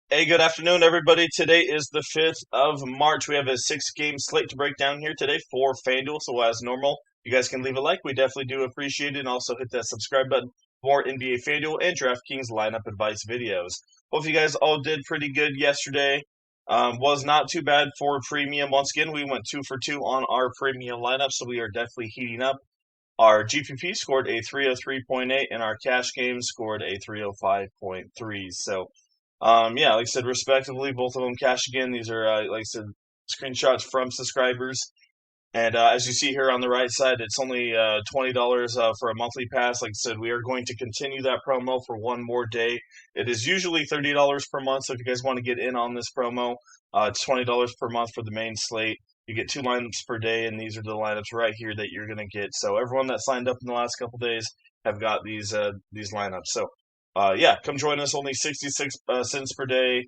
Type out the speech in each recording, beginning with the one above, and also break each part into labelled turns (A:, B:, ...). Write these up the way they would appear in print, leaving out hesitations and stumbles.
A: Hey, good afternoon, everybody. Today is the 5th of March. We have a six-game slate to break down here today for FanDuel. So, as normal, you guys can leave a like. We definitely do appreciate it. And also hit that subscribe button for more NBA FanDuel and DraftKings lineup advice videos. Hope you guys all did pretty good yesterday. Was not too bad for premium. Once again, we went 2 for 2 on our premium lineup, so we are definitely heating up. Our GPP scored a 303.8, and our cash game scored a 305.3. So, yeah, like I said, respectively, both of them cash again. These are, like I said, screenshots from subscribers. And as you see here on the right side, it's only $20 for a monthly pass. Like I said, we are going to continue that promo for one more day. It is usually $30 per month. So if you guys want to get in on this promo, it's $20 per month for the main slate. You get 2 lineups per day, and these are the lineups right here that you're going to get. So everyone that signed up in the last couple days have got these lineups. So yeah, come join us. Only 66 cents per day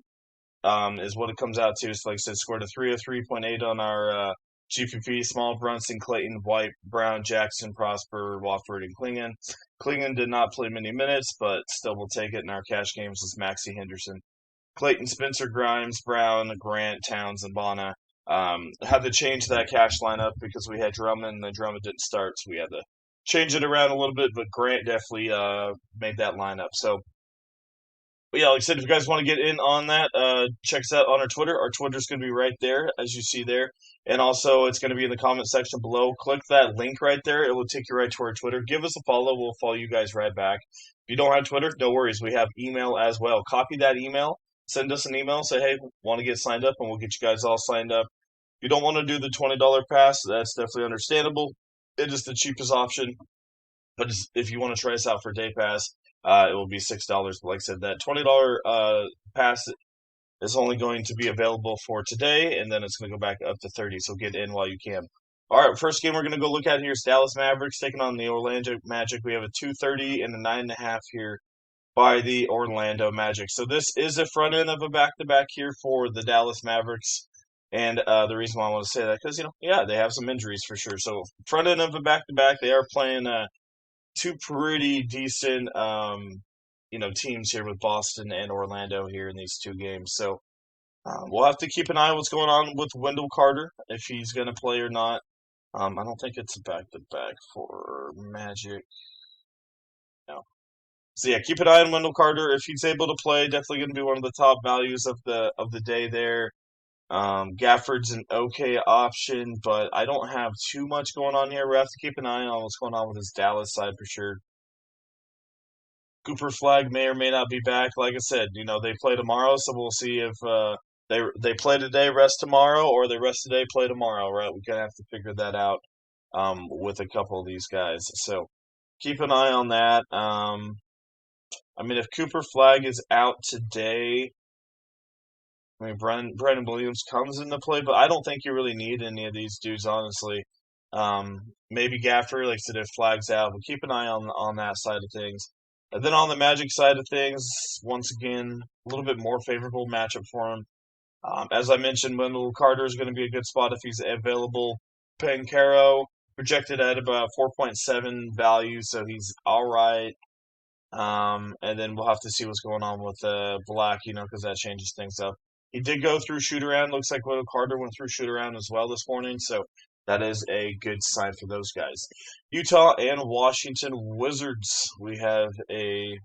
A: is what it comes out to. So like I said, scored a 303.8 on our GPP. Small, Brunson, Clayton, White, Brown, Jackson, Prosper, Wofford, and Klingon. Klingon did not play many minutes, but still will take it in our cash games as Maxie Henderson. Clayton, Spencer, Grimes, Brown, Grant, Towns, and Bonner. Had to change that cash lineup because we had Drummond, and Drummond didn't start, so we had to change it around a little bit, but Grant definitely made that lineup. So but yeah, like I said, if you guys want to get in on that, check us out on our Twitter. Our Twitter's going to be right there, as you see there. And also, it's going to be in the comment section below. Click that link right there. It will take you right to our Twitter. Give us a follow. We'll follow you guys right back. If you don't have Twitter, no worries. We have email as well. Copy that email. Send us an email. Say, hey, want to get signed up, and we'll get you guys all signed up. If you don't want to do the $20 pass, that's definitely understandable. It is the cheapest option. But if you want to try us out for day pass, it will be $6. But like I said, that $20 pass is only going to be available for today, and then it's going to go back up to 30. So get in while you can. All right, first game we're going to go look at here is Dallas Mavericks taking on the Orlando Magic. We have a 230 and a 9.5 here by the Orlando Magic. So this is a front end of a back-to-back here for the Dallas Mavericks. And the reason why I want to say that, because, yeah, they have some injuries for sure. So front end of a back-to-back, they are playing two pretty decent, teams here with Boston and Orlando here in these two games. So we'll have to keep an eye on what's going on with Wendell Carter, if he's going to play or not. I don't think it's a back-to-back for Magic. No. So yeah, keep an eye on Wendell Carter. If he's able to play, definitely going to be one of the top values of the day there. Gafford's an okay option, but I don't have too much going on here. We have to keep an eye on what's going on with his Dallas side for sure. Cooper Flag may or may not be back. Like I said, they play tomorrow, so we'll see if they play today, rest tomorrow, or they rest today, play tomorrow. Right? We're gonna have to figure that out with a couple of these guys. So keep an eye on that. I mean, if Cooper Flag is out today, I mean Brandon Williams comes into play, but I don't think you really need any of these dudes, honestly. Maybe Gafford, like I said, if Flag's out, but keep an eye on that side of things. And then on the Magic side of things, once again, a little bit more favorable matchup for him. As I mentioned, Wendell Carter is going to be a good spot if he's available. Pancaro projected at about 4.7 value, so he's all right. And then we'll have to see what's going on with Black, because that changes things up. He did go through shoot around. Looks like Wendell Carter went through shoot around as well this morning, so that is a good sign for those guys. Utah and Washington Wizards. We have where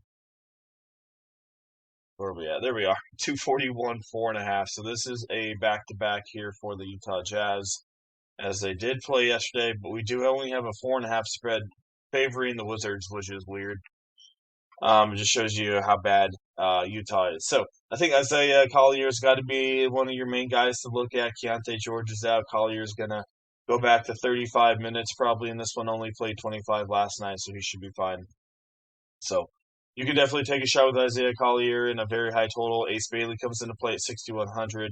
A: are we at? There we are. 241, 4.5. So this is a back-to-back here for the Utah Jazz, as they did play yesterday, but we do only have a 4.5 spread favoring the Wizards, which is weird. It just shows you how bad Utah is. So I think Isaiah Collier's got to be one of your main guys to look at. Keontae George is out. Collier's going to go back to 35 minutes probably in this one. Only played 25 last night, so he should be fine. So you can definitely take a shot with Isaiah Collier in a very high total. Ace Bailey comes into play at 6,100.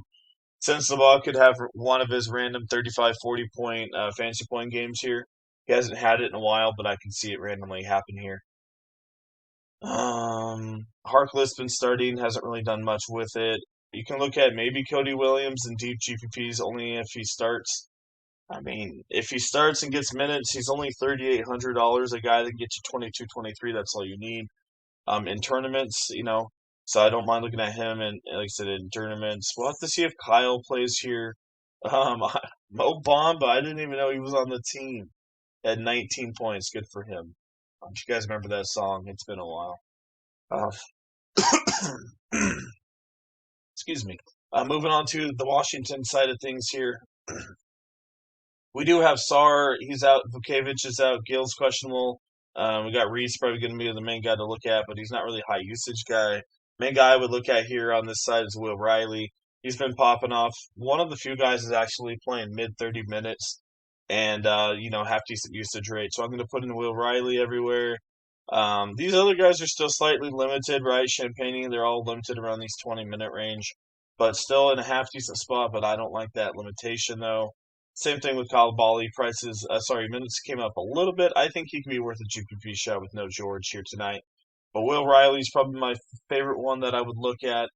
A: Sensabaugh could have one of his random 35, 40-point fantasy point games here. He hasn't had it in a while, but I can see it randomly happen here. Harkless been starting, hasn't really done much with it. You can look at maybe Cody Williams in deep GPPs only if he starts. I mean, if he starts and gets minutes, he's only $3,800. A guy that can get you 22, 23, that's all you need. In tournaments, So I don't mind looking at him, and like I said, in tournaments. We'll have to see if Kyle plays here. Mo Bamba, I didn't even know he was on the team at 19 points. Good for him. If you guys remember that song, it's been a while. Uh, excuse me. Moving on to the Washington side of things here. We do have Sar. He's out. Vukovic is out. Gill's questionable. We got Reese probably going to be the main guy to look at, but he's not really a high usage guy. Main guy I would look at here on this side is Will Riley. He's been popping off. One of the few guys is actually playing mid 30 minutes and half decent usage rate. So I'm going to put in Will Riley everywhere. These other guys are still slightly limited, right? Champagne, they're all limited around these 20-minute range, but still in a half decent spot. But I don't like that limitation though. Same thing with Kyle Bali. Minutes came up a little bit. I think he can be worth a GPP shot with no George here tonight. But Will Riley's probably my favorite one that I would look at.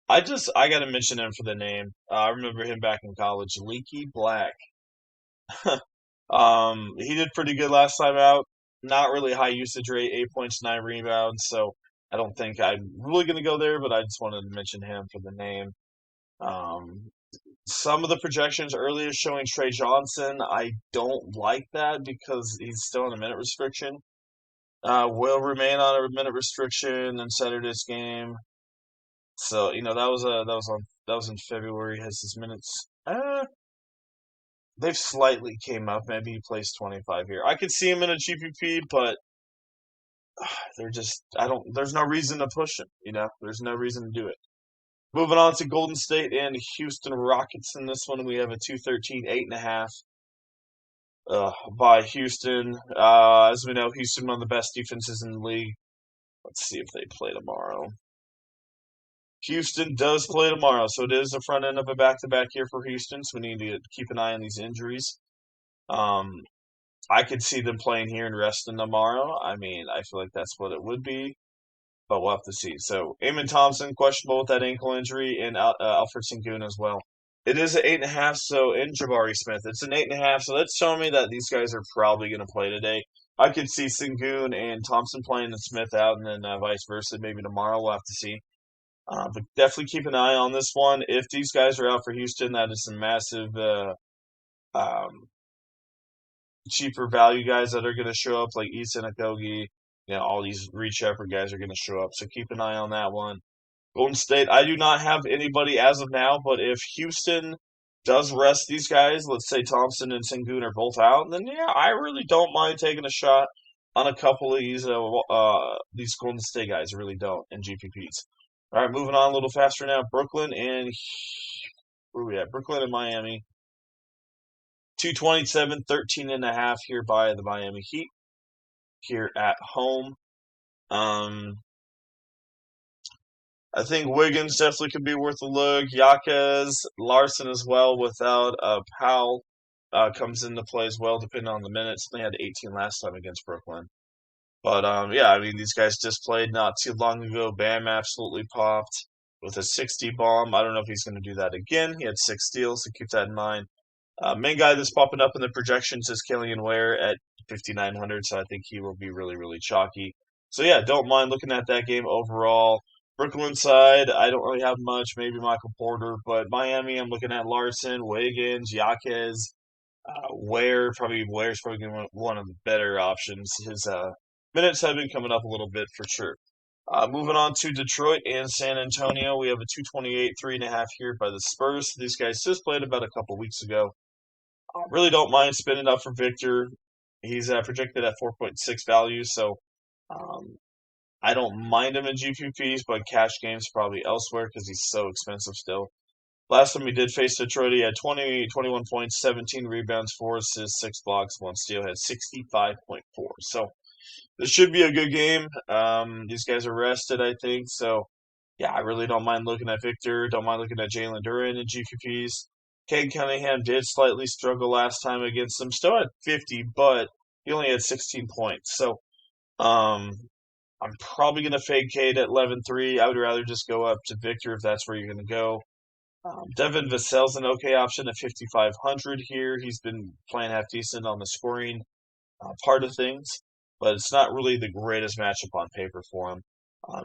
A: I got to mention him for the name. I remember him back in college, Leaky Black. He did pretty good last time out. Not really high usage rate, 8 points, 9 rebounds. So I don't think I'm really going to go there, but I just wanted to mention him for the name. Some of the projections earlier showing Trey Johnson, I don't like that because he's still on a minute restriction. Will remain on a minute restriction in Saturday's game. So that was in February. Has his minutes? They've slightly came up. Maybe he plays 25 here. I could see him in a GPP, but there's no reason to push him. There's no reason to do it. Moving on to Golden State and Houston Rockets in this one, we have a 213, 8.5 by Houston. As we know, Houston, one of the best defenses in the league. Let's see if they play tomorrow. Houston does play tomorrow, so it is the front end of a back-to-back here for Houston, so we need to keep an eye on these injuries. I could see them playing here and resting tomorrow. I mean, I feel like that's what it would be, but we'll have to see. So, Amen Thompson, questionable with that ankle injury, and Alfred Sengun as well. It is an 8.5, so in Jabari Smith, it's an 8.5, so that's showing me that these guys are probably going to play today. I could see Sengun and Thompson playing and Smith out, and then vice versa. Maybe tomorrow we'll have to see. But definitely keep an eye on this one. If these guys are out for Houston, that is some massive cheaper value guys that are going to show up, like Easton Akogi. All these reach effort guys are going to show up. So keep an eye on that one. Golden State, I do not have anybody as of now, but if Houston does rest these guys, let's say Thompson and Sengun are both out, then yeah, I really don't mind taking a shot on a couple of these Golden State guys. I really don't in GPPs. All right, moving on a little faster now. Brooklyn and where are we at? Brooklyn and Miami. 227, 13.5 here by the Miami Heat here at home. I think Wiggins definitely could be worth a look. Jaquez, Larson as well without Powell comes into play as well, depending on the minutes. They had 18 last time against Brooklyn. But, these guys just played not too long ago. Bam absolutely popped with a 60 bomb. I don't know if he's going to do that again. He had 6 steals, so keep that in mind. Main guy that's popping up in the projections is Killian Ware at 5,900, so I think he will be really, really chalky. So, yeah, don't mind looking at that game overall. Brooklyn side, I don't really have much. Maybe Michael Porter, but Miami, I'm looking at Larson, Wiggins, Jaquez, Ware's probably one of the better options. His minutes have been coming up a little bit for sure. Moving on to Detroit and San Antonio, we have a 228, 3.5 here by the Spurs. These guys just played about a couple weeks ago. Really don't mind spinning up for Victor. He's projected at 4.6 value, so I don't mind him in GPPs, but cash games probably elsewhere because he's so expensive still. Last time we did face Detroit, he had 21 points, 17 rebounds, 4 assists, 6 blocks, 1 steal, had 65.4. So this should be a good game. These guys are rested, I think. So, yeah, I really don't mind looking at Victor. Don't mind looking at Jalen Duren in GPPs. Cade Cunningham did slightly struggle last time against them. Still at 50, but he only had 16 points. So, I'm probably going to fade Cade at 11-3. I would rather just go up to Victor if that's where you're going to go. Devin Vassell's an okay option at 5,500 here. He's been playing half decent on the scoring part of things, but it's not really the greatest matchup on paper for him.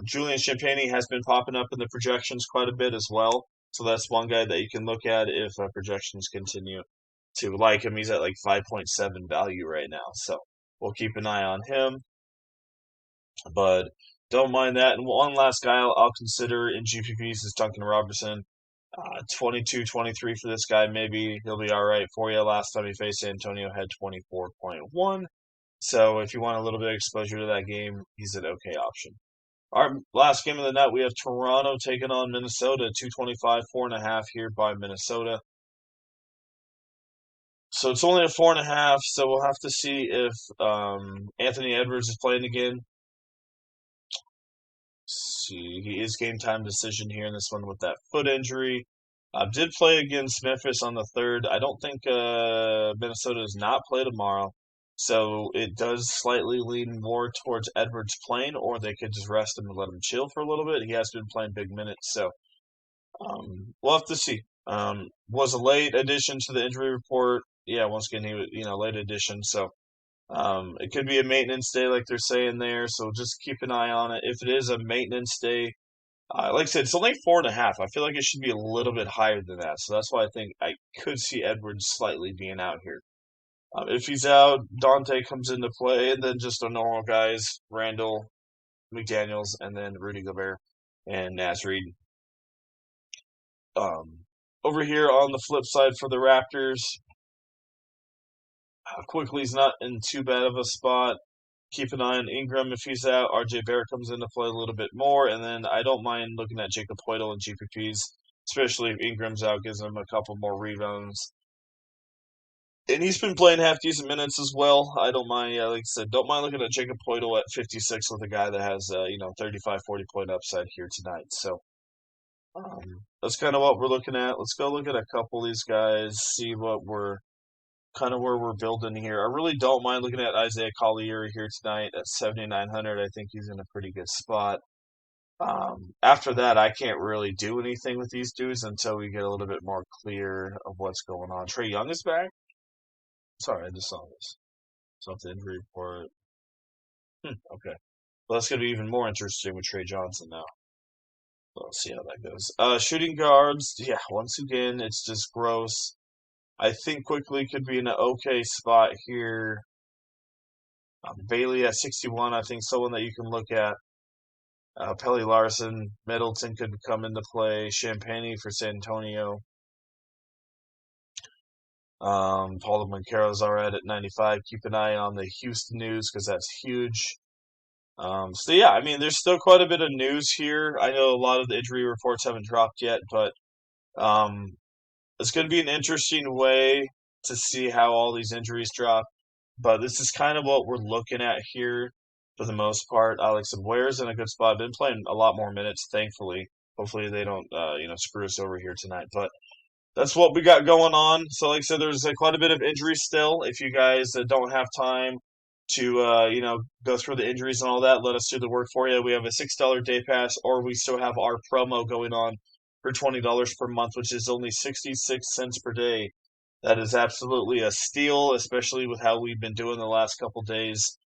A: Julian Champagny has been popping up in the projections quite a bit as well. So that's one guy that you can look at if projections continue to like him. He's at like 5.7 value right now. So we'll keep an eye on him. But don't mind that. And one last guy I'll consider in GPPs is Duncan Robertson. 22-23 for this guy. Maybe he'll be all right for you. Last time he faced Antonio had 24.1. So if you want a little bit of exposure to that game, he's an okay option. Our last game of the night, we have Toronto taking on Minnesota, 225, 4.5 here by Minnesota. So it's only a 4.5, so we'll have to see if Anthony Edwards is playing again. See, he is game time decision here in this one with that foot injury. Did play against Memphis on the 3rd. I don't think Minnesota does not play tomorrow. So it does slightly lean more towards Edwards playing, or they could just rest him and let him chill for a little bit. He has been playing big minutes, so we'll have to see. Was a late addition to the injury report. Yeah, once again, he was, late addition. So it could be a maintenance day, like they're saying there. So just keep an eye on it. If it is a maintenance day, like I said, it's only 4.5. I feel like it should be a little bit higher than that. So that's why I think I could see Edwards slightly being out here. If he's out, Dante comes into play, and then just the normal guys, Randall, McDaniels, and then Rudy Gobert and Naz Reid. Over here on the flip side for the Raptors, Quickly's not in too bad of a spot. Keep an eye on Ingram if he's out. RJ Barrett comes into play a little bit more, and then I don't mind looking at Jacob Poeltl and GPPs, especially if Ingram's out, gives him a couple more rebounds. And he's been playing half decent minutes as well. I don't mind, like I said, don't mind looking at Jacob Poeltl at 56 with a guy that has, 35, 40 point upside here tonight. So that's kind of what we're looking at. Let's go look at a couple of these guys, see what we're kind of where we're building here. I really don't mind looking at Isaiah Collier here tonight at 7,900. I think he's in a pretty good spot. After that, I can't really do anything with these dudes until we get a little bit more clear of what's going on. Trae Young is back. Sorry, I just saw this. Something injury report. Okay. Well, that's going to be even more interesting with Trey Johnson now. We'll see how that goes. Shooting guards, yeah, once again, it's just gross. I think Quickly could be in an okay spot here. Bailey at 61, I think someone that you can look at. Pelly Larson, Middleton could come into play. Champagny for San Antonio. Paulo Banchero's all right at 95. Keep an eye on the Houston news because that's huge. So yeah, I mean, there's still quite a bit of news here. I know a lot of the injury reports haven't dropped yet, but it's going to be an interesting way to see how all these injuries drop. But this is kind of what we're looking at here for the most part. Alex Abueir's in a good spot. Been playing a lot more minutes, thankfully. Hopefully they don't, screw us over here tonight. But that's what we got going on. So like I said, there's quite a bit of injuries still. If you guys don't have time to, go through the injuries and all that, let us do the work for you. We have a $6 day pass, or we still have our promo going on for $20 per month, which is only 66 cents per day. That is absolutely a steal, especially with how we've been doing the last couple days.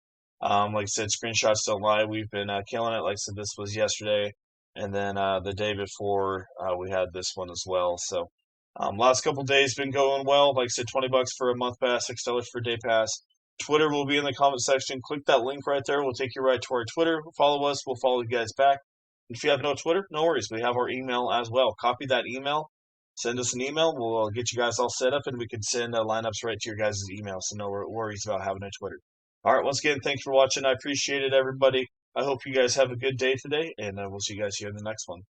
A: Like I said, screenshots don't lie. We've been killing it. Like I said, this was yesterday, and then the day before we had this one as well. So last couple days been going well. Like I said, $20 for a month pass, $6 for a day pass. Twitter will be in the comment section. Click that link right there. We'll take you right to our Twitter. Follow us. We'll follow you guys back. If you have no Twitter, no worries. We have our email as well. Copy that email. Send us an email. We'll get you guys all set up, and we can send lineups right to your guys' email, so no worries about having a Twitter. All right, once again, thanks for watching. I appreciate it, everybody. I hope you guys have a good day today, and we'll see you guys here in the next one.